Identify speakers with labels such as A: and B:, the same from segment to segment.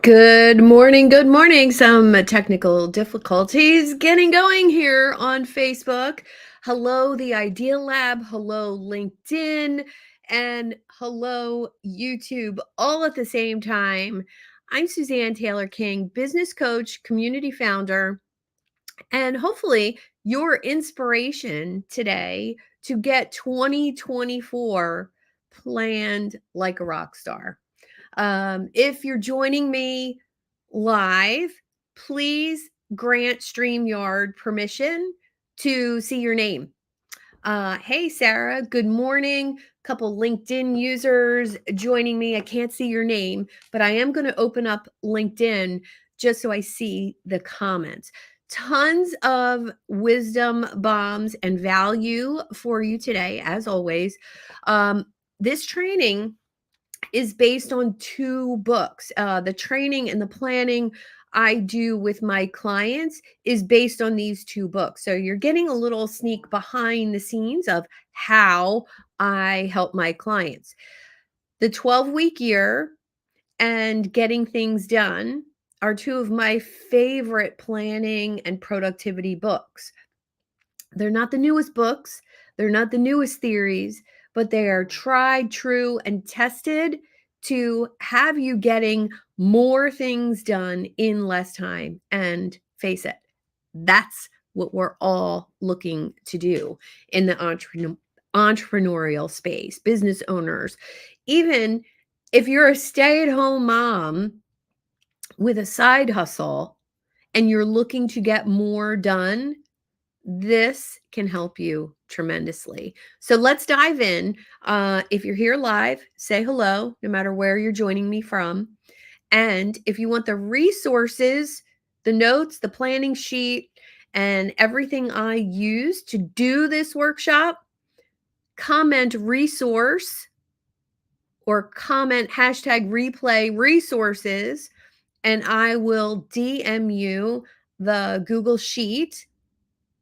A: Good morning. Good morning. Some technical difficulties getting going here on Facebook. Hello, the Idea Lab. Hello, LinkedIn. And hello, YouTube, all at the same time. I'm Suzanne Taylor King, business coach, community founder, and hopefully your inspiration today to get 2024 planned like a rock star. If you're joining me live, please grant StreamYard permission to see your name. Hey, Sarah, good morning. Couple LinkedIn users joining me. I can't see your name, but I am going to open up LinkedIn just so I see the comments. Tons of wisdom bombs and value for you today, as always. This training is based on two books. The training and the planning I do with my clients is based on these two books. So you're getting a little sneak behind the scenes of how I help my clients. The 12-week year and Getting Things Done are two of my favorite planning and productivity books. They're not the newest books, they're not the newest theories, but they are tried, true, and tested to have you getting more things done in less time. And face it, that's what we're all looking to do in the entrepreneurial space, business owners. Even if you're a stay at home mom with a side hustle and you're looking to get more done, this can help you tremendously. So let's dive in. If you're here live, say hello, no matter where you're joining me from. And if you want the resources, the notes, the planning sheet, and everything I use to do this workshop, comment resource or comment hashtag replay resources, and I will DM you the Google Sheet,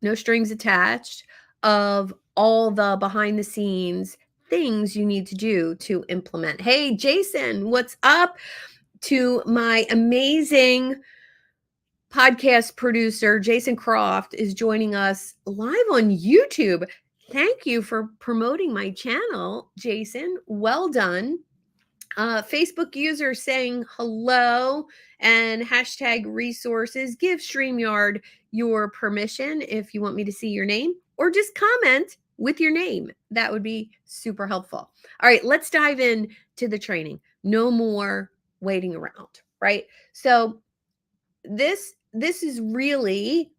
A: no strings attached, of all the behind the scenes things you need to do to implement. Hey, Jason, what's up? To my amazing podcast producer, Jason Croft, is joining us live on YouTube. Thank you for promoting my channel, Jason. Well done. Facebook user saying hello and hashtag resources. Give StreamYard your permission if you want me to see your name, or just comment with your name. That would be super helpful. All right, let's dive in to the training. No more waiting around, right? So this is really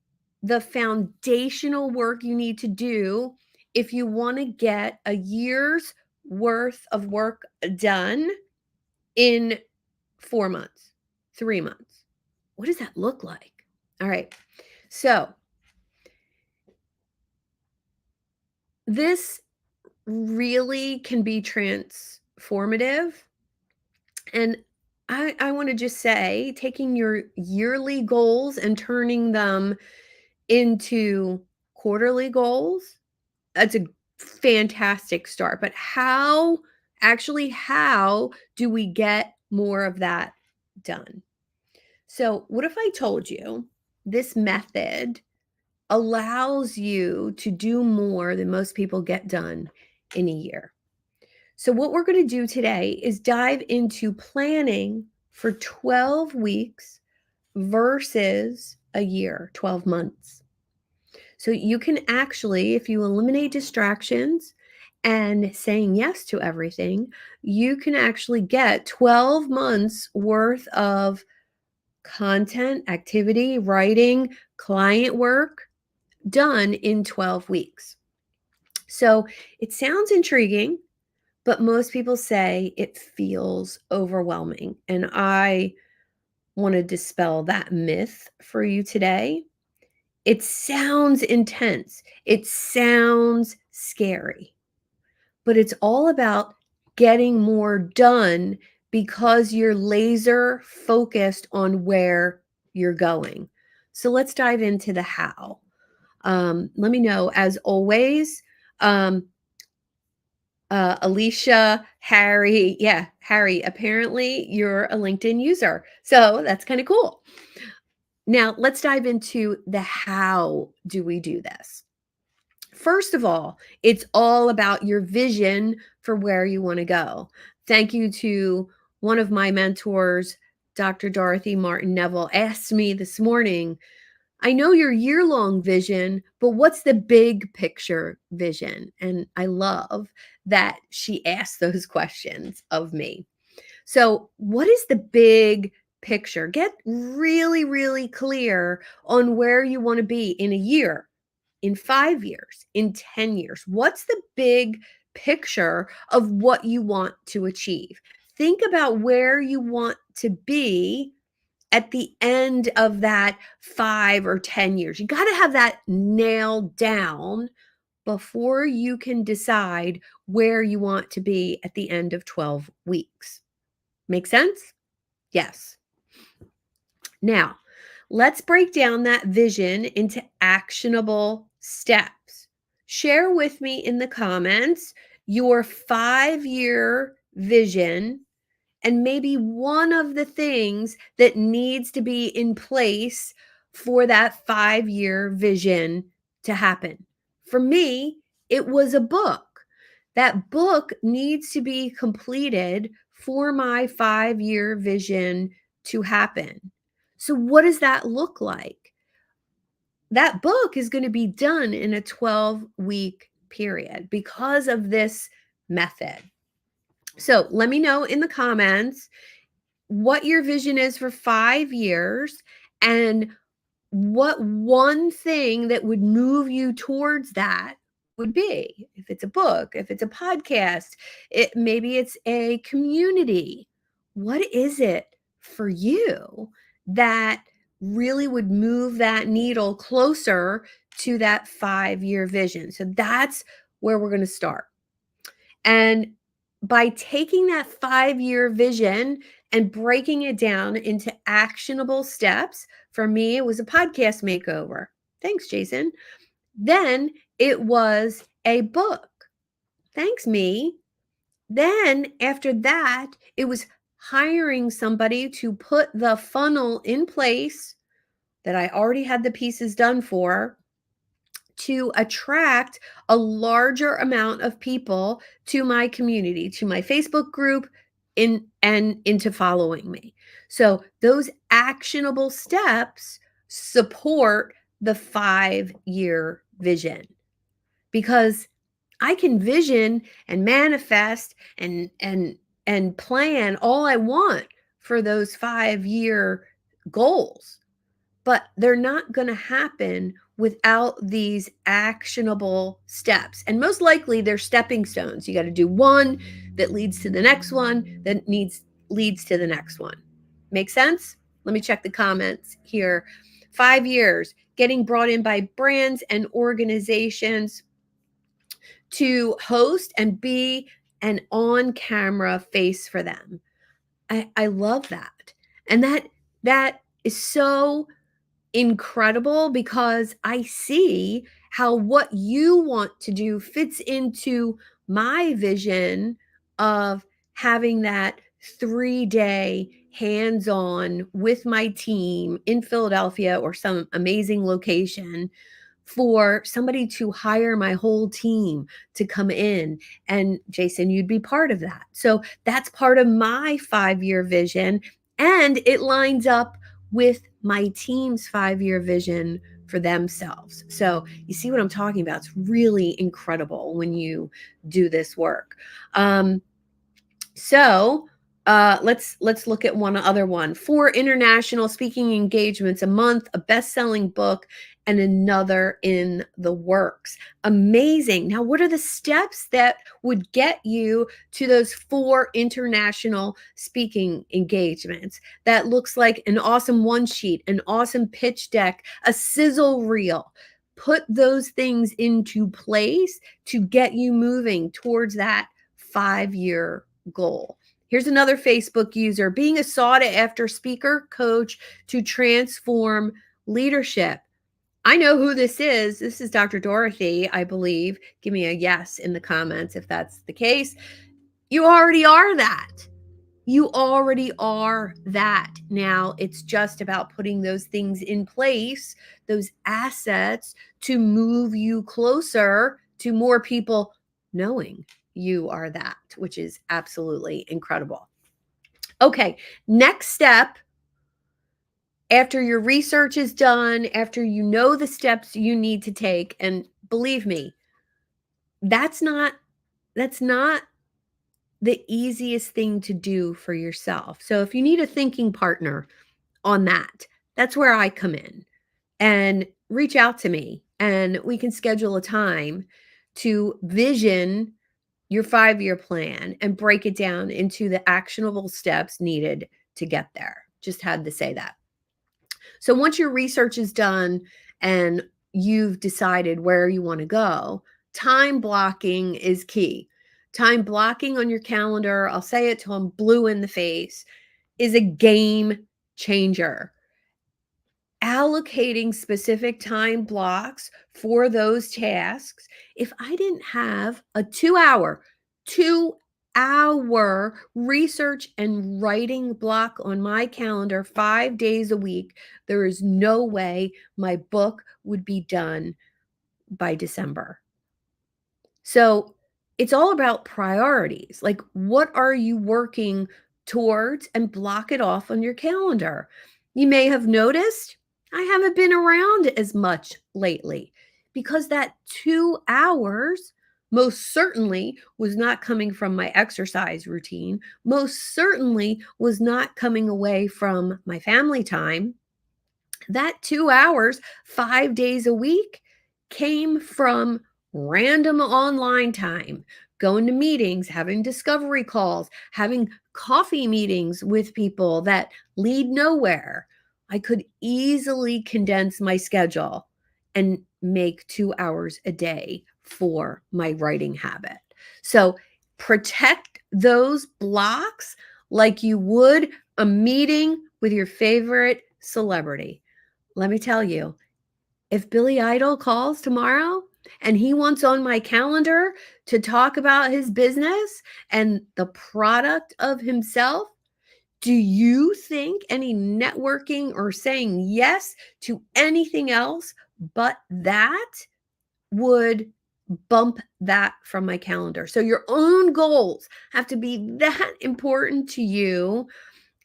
A: the foundational work you need to do if you want to get a year's worth of work done in 4 months, 3 months. What does that look like? All right. So this really can be transformative. And I want to just say, taking your yearly goals and turning them into quarterly goals, that's a fantastic start. But how do we get more of that done? So, what if I told you this method allows you to do more than most people get done in a year? So, what we're going to do today is dive into planning for 12 weeks versus a year, 12 months. So, you can actually, if you eliminate distractions and saying yes to everything, you can actually get 12 months worth of content, activity, writing, client work done in 12 weeks. So it sounds intriguing, but most people say it feels overwhelming. And I want to dispel that myth for you today. It sounds intense, it sounds scary, but it's all about getting more done because you're laser focused on where you're going. So let's dive into the how. Let me know, as always, um, Alicia, Harry, yeah, Harry, apparently you're a LinkedIn user. So that's kind of cool. Now, let's dive into the how do we do this. First of all, it's all about your vision for where you want to go. Thank you to one of my mentors, Dr. Dorothy Martin Neville, asked me this morning, I know your year long vision, but what's the big picture vision? And I love that she asked those questions of me. So, what is the big picture? Get really, really clear on where you want to be in a year, in 5 years, in 10 years. What's the big picture of what you want to achieve? Think about where you want to be at the end of that 5 or 10 years. You got to have that nailed down before you can decide where you want to be at the end of 12 weeks. Make sense? Yes. Now, let's break down that vision into actionable steps. Share with me in the comments your 5 year vision and maybe one of the things that needs to be in place for that 5 year vision to happen. For me, it was a book. That book needs to be completed for my 5 year vision to happen. So, what does that look like? That book is going to be done in a 12-week period because of this method. So, let me know in the comments what your vision is for 5 years and what one thing that would move you towards that would be. If it's a book, if it's a podcast, maybe it's a community. What is it for you that really would move that needle closer to that 5 year vision? So that's where we're going to start. And by taking that 5 year vision and breaking it down into actionable steps, for me, it was a podcast makeover. Thanks, Jason. Then it was a book. Thanks, me. Then after that, it was hiring somebody to put the funnel in place that I already had the pieces done for to attract a larger amount of people to my community, to my Facebook group, into following me. So those actionable steps support the 5 year vision because I can vision and manifest and plan all I want for those 5 year goals, but they're not going to happen without these actionable steps. And most likely they're stepping stones. You got to do one that leads to the next one that leads to the next one. Make sense? Let me check the comments here. 5 years, getting brought in by brands and organizations to host and be an on-camera face for them. I love that. And that is so incredible because I see how what you want to do fits into my vision of having that 3 day hands on with my team in Philadelphia or some amazing location for somebody to hire my whole team to come in. And Jason, you'd be part of that. So that's part of my 5 year vision. And it lines up with my team's 5 year vision for themselves. So you see what I'm talking about? It's really incredible when you do this work. Let's look at one other one. 4 international speaking engagements a month, a best-selling book, and another in the works. Amazing. Now, what are the steps that would get you to those 4 international speaking engagements? That looks like an awesome one sheet, an awesome pitch deck, a sizzle reel. Put those things into place to get you moving towards that 5 year goal. Here's another Facebook user, being a sought after speaker coach to transform leadership. I know who this is. This is Dr. Dorothy, I believe. Give me a yes in the comments if that's the case. You already are that. You already are that. Now it's just about putting those things in place, those assets to move you closer to more people knowing you are that, which is absolutely incredible. Okay, next step after your research is done, after you know the steps you need to take, and believe me, that's not that's not the easiest thing to do for yourself. So if you need a thinking partner on that, that's where I come in, and reach out to me and we can schedule a time to vision your 5-year plan and break it down into the actionable steps needed to get there. Just had to say that. So once your research is done and you've decided where you want to go, time blocking is key. Time blocking on your calendar, I'll say it till I'm blue in the face, is a game changer. Allocating specific time blocks for those tasks. If I didn't have a 2 hour research and writing block on my calendar 5 days a week, there is no way my book would be done by December. So it's all about priorities. Like, what are you working towards, and block it off on your calendar. You may have noticed I haven't been around as much lately because that 2 hours most certainly was not coming from my exercise routine, most certainly was not coming away from my family time. That 2 hours, 5 days a week, came from random online time, going to meetings, having discovery calls, having coffee meetings with people that lead nowhere. I could easily condense my schedule and make 2 hours a day for my writing habit. So protect those blocks like you would a meeting with your favorite celebrity. Let me tell you, if Billy Idol calls tomorrow and he wants on my calendar to talk about his business and the product of himself, do you think any networking or saying yes to anything else but that would bump that from my calendar? So your own goals have to be that important to you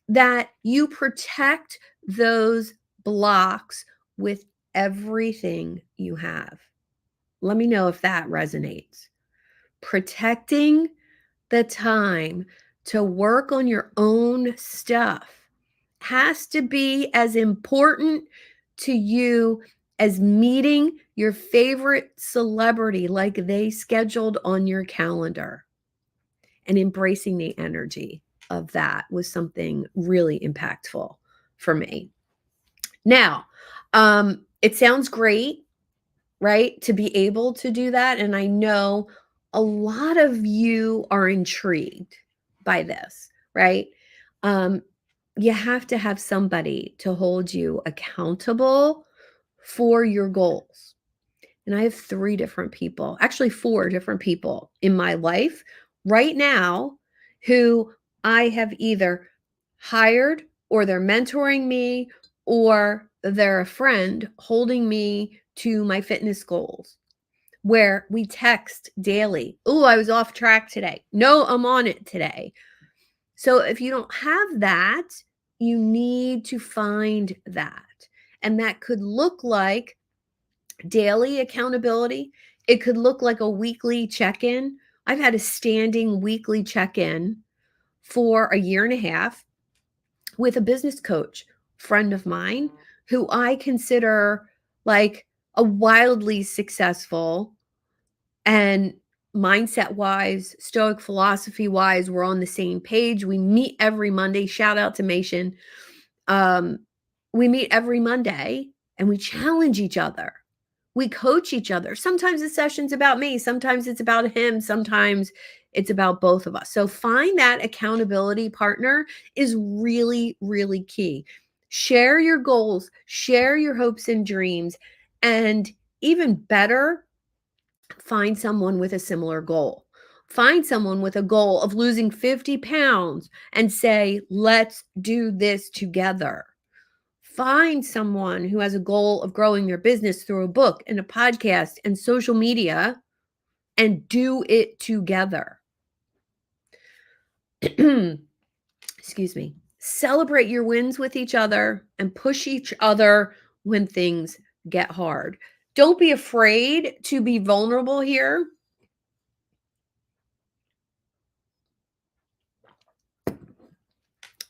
A: that you protect those blocks with everything you have. Let me know if that resonates. Protecting the time to work on your own stuff has to be as important to you as meeting your favorite celebrity like they scheduled on your calendar. And embracing the energy of that was something really impactful for me. Now, it sounds great, right, to be able to do that. And I know a lot of you are intrigued by this, right? Um, you have to have somebody to hold you accountable for your goals. And I have 3 different people, actually 4 different people in my life right now who I have either hired, or they're mentoring me, or they're a friend holding me to my fitness goals, where we text daily. Oh, I was off track today. No, I'm on it today. So if you don't have that, you need to find that. And that could look like daily accountability. It could look like a weekly check in. I've had a standing weekly check in for a year and a half with a business coach friend of mine who I consider like a wildly successful, and mindset wise, stoic philosophy wise, we're on the same page. We meet every Monday. Shout out to Mation. Um, we meet every Monday and we challenge each other. We coach each other. Sometimes the session's about me, sometimes it's about him, sometimes it's about both of us. So find that accountability partner is really, really key. Share your goals, share your hopes and dreams, And even better, find someone with a similar goal. Find someone with a goal of losing 50 pounds and say, let's do this together. Find someone who has a goal of growing their business through a book and a podcast and social media and do it together. Excuse me. Celebrate your wins with each other and push each other when things get hard. Don't be afraid to be vulnerable here.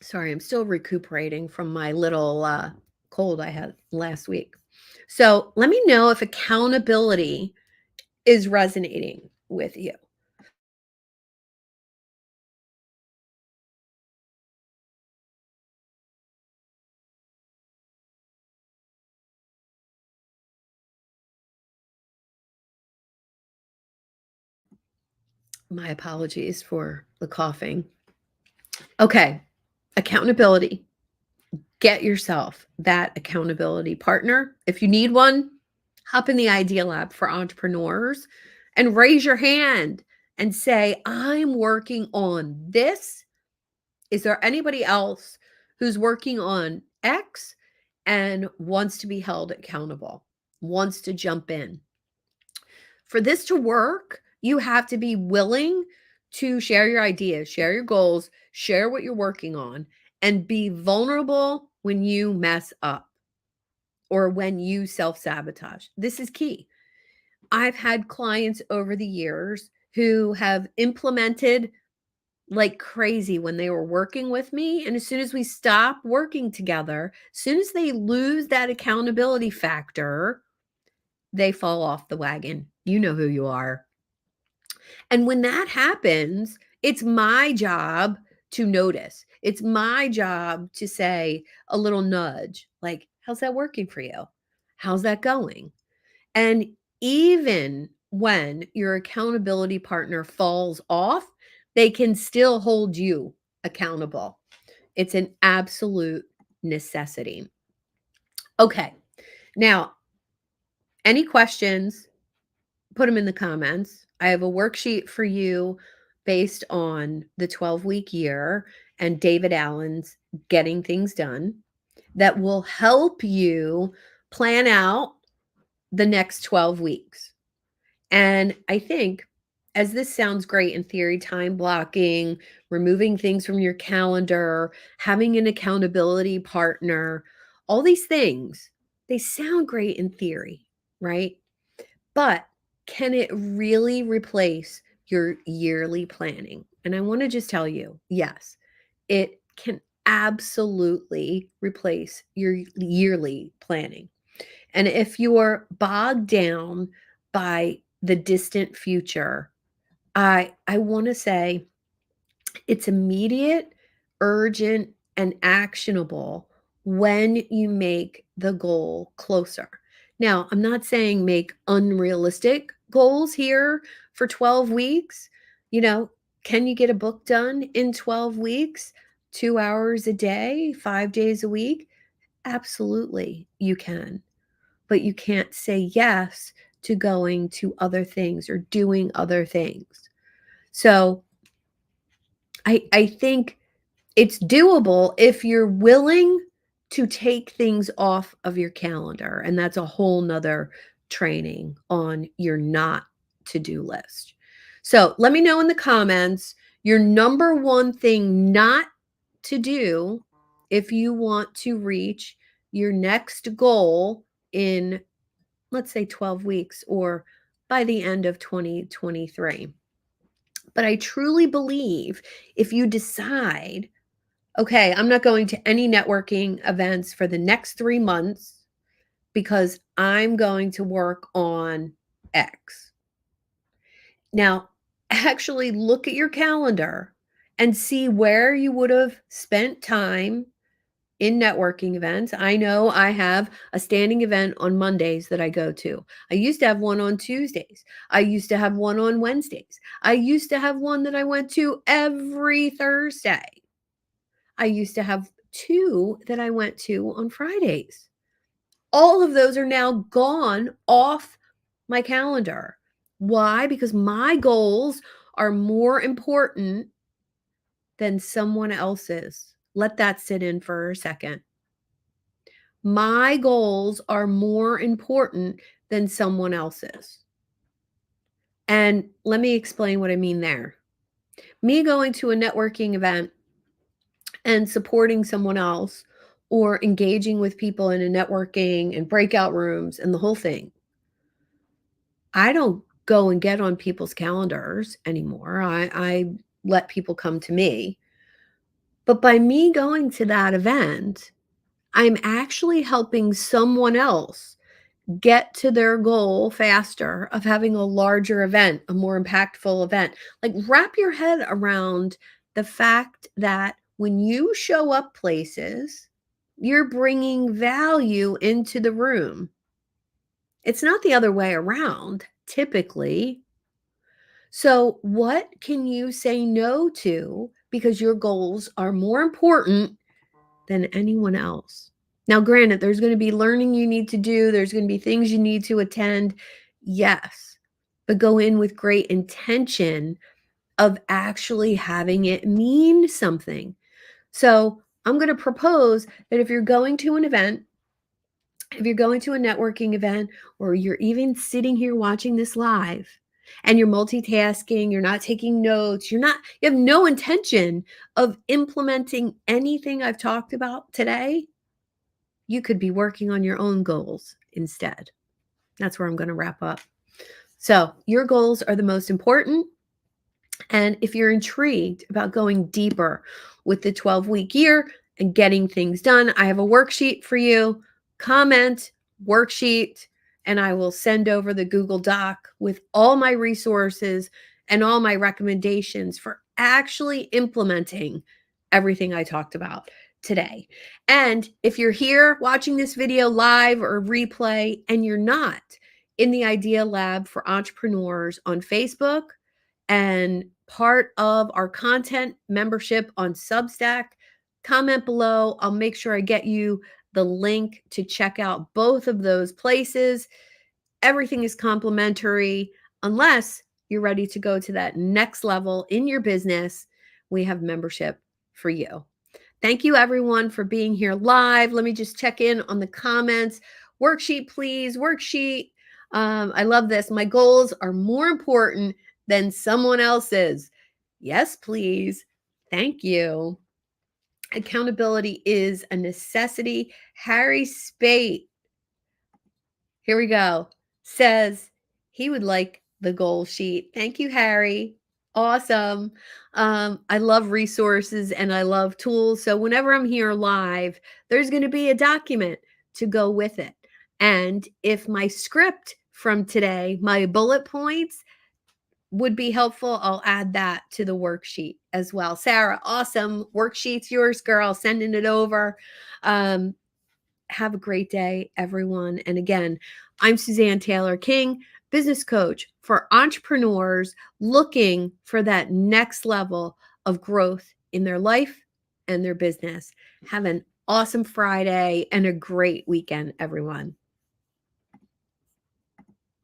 A: Sorry, I'm still recuperating from my little cold I had last week. So let me know if accountability is resonating with you. My apologies for the coughing. Okay, accountability. Get yourself that accountability partner. If you need one, hop in the Idea Lab for entrepreneurs and raise your hand and say, I'm working on this. Is there anybody else who's working on X and wants to be held accountable, wants to jump in? For this to work, you have to be willing to share your ideas, share your goals, share what you're working on, and be vulnerable when you mess up or when you self sabotage. This is key. I've had clients over the years who have implemented like crazy when they were working with me. And as soon as we stop working together, as soon as they lose that accountability factor, they fall off the wagon. You know who you are. And when that happens, it's my job to notice. It's my job to say a little nudge like, how's that working for you? How's that going? And even when your accountability partner falls off, they can still hold you accountable. It's an absolute necessity. Okay. Now, any questions, put them in the comments. I have a worksheet for you based on the 12-week year and David Allen's Getting Things Done that will help you plan out the next 12 weeks. And I think, as this sounds great in theory, time blocking, removing things from your calendar, having an accountability partner, all these things, they sound great in theory, right? But can it really replace your yearly planning? And I want to just tell you, yes, it can absolutely replace your yearly planning. And if you're bogged down by the distant future, I want to say it's immediate, urgent, and actionable when you make the goal closer. Now, I'm not saying make unrealistic goals here for 12 weeks. You know, can you get a book done in 12 weeks? 2 hours a day, 5 days a week? Absolutely, you can. But you can't say yes to going to other things or doing other things. So I think it's doable if you're willing to take things off of your calendar. And that's a whole nother training on your not to do list. So let me know in the comments your number one thing not to do if you want to reach your next goal in, let's say, 12 weeks or by the end of 2023. But I truly believe if you decide, okay, I'm not going to any networking events for the next 3 months because I'm going to work on X. Now, actually look at your calendar and see where you would have spent time in networking events. I know I have a standing event on Mondays that I go to. I used to have one on Tuesdays. I used to have one on Wednesdays. I used to have one that I went to every Thursday. I used to have two that I went to on Fridays. All of those are now gone off my calendar. Why? Because my goals are more important than someone else's. Let that sit in for a second. My goals are more important than someone else's. And let me explain what I mean there. Me going to a networking event and supporting someone else or engaging with people in a networking and breakout rooms and the whole thing. I don't go and get on people's calendars anymore. I let people come to me. But by me going to that event, I'm actually helping someone else get to their goal faster of having a larger event, a more impactful event. Like, wrap your head around the fact that when you show up places, you're bringing value into the room. It's not the other way around, typically. So, what can you say no to because your goals are more important than anyone else? Now, granted, there's going to be learning you need to do, there's going to be things you need to attend. Yes, but go in with great intention of actually having it mean something. So, I'm going to propose that if you're going to an event, if you're going to a networking event, or you're even sitting here watching this live and you're multitasking, you're not taking notes, you have no intention of implementing anything I've talked about today, you could be working on your own goals instead. That's where I'm going to wrap up. So, your goals are the most important. And if you're intrigued about going deeper with the 12-week year and getting things done, I have a worksheet for you. Comment worksheet, and I will send over the Google Doc with all my resources and all my recommendations for actually implementing everything I talked about today. And if you're here watching this video live or replay and you're not in the Idea Lab for Entrepreneurs on Facebook, and part of our content membership on Substack, comment below. I'll make sure I get you the link to check out both of those places. Everything is complimentary unless you're ready to go to that next level in your business. We have membership for you. Thank you, everyone, for being here live. Let me just check in on the comments. Worksheet, please. Worksheet. I love this. My goals are more important than someone else's. Yes, please. Thank you. Accountability is a necessity. Harry Spate, here we go, says he would like the goal sheet. Thank you, Harry. Awesome. I love resources and I love tools. So whenever I'm here live, there's going to be a document to go with it. And if my script from today, my bullet points, would be helpful, I'll add that to the worksheet as well. Sarah, awesome. Worksheet's yours, girl. Sending it over. Have a great day, everyone. And again, I'm Suzanne Taylor King, business coach for entrepreneurs looking for that next level of growth in their life and their business. Have an awesome Friday and a great weekend, everyone.